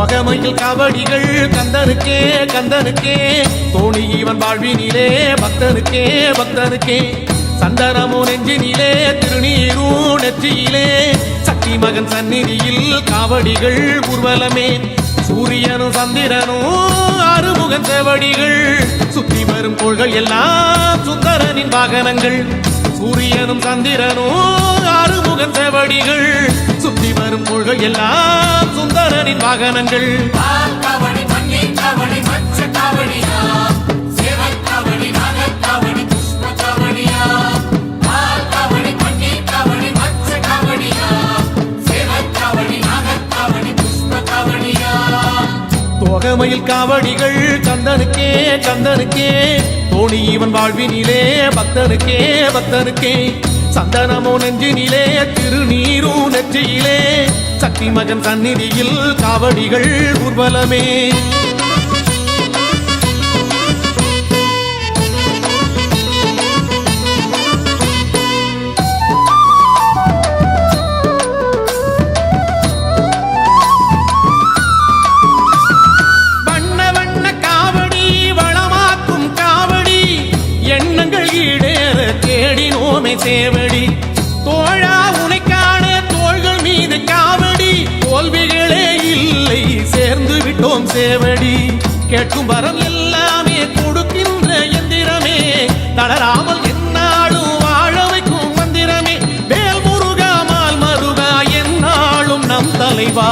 தோகமையில் காவடிகள் கந்தனுக்கே கந்தனுக்கே தோணி இவன் வாழ்வினிலே பக்தனுக்கே பக்தனுக்கே சந்தனமோ நெஞ்சினிலே திருநீரும் நெற்றியிலே சக்தி மகன் சந்நிதியில் காவடிகள் ஊர்வலமே சூரியனும் சந்திரனும் ஆறுமுகன் சேவடிகள் சுத்தி வரும் கோள்கள் எல்லாம் சுந்தரனின் வாகனங்கள் சூரியனும் சந்திரனும் ஆறுமுகன் சேவடிகள் சுத்தி வரும் கோள்கள் எல்லாம் சுந்தரனின் வாகனங்கள் தோகமையில் காவடிகள் கந்தனுக்கே கந்தனுக்கே தோணி இவன் வாழ்வினிலே பக்தனுக்கே பக்தனுக்கே சந்தனமோ நெஞ்சினிலே திருநீரும் நெற்றியிலே சக்தி மகன் சந்நிதியில் காவடிகள் ஊர்வலமே சேவடி தோழா உனைக்கான தோள்கள் மீது காவடி தோல்விகளே இல்லை சேர்ந்து விட்டோம் சேவடி கேட்கும் வரம் எல்லாமே கொடுக்கின்ற எந்திரமே தளராமல் என்னாலும் வாழ வைக்கும் மந்திரமே வேல் முருகா மால் மருகா என்னாலும் நம் தலைவா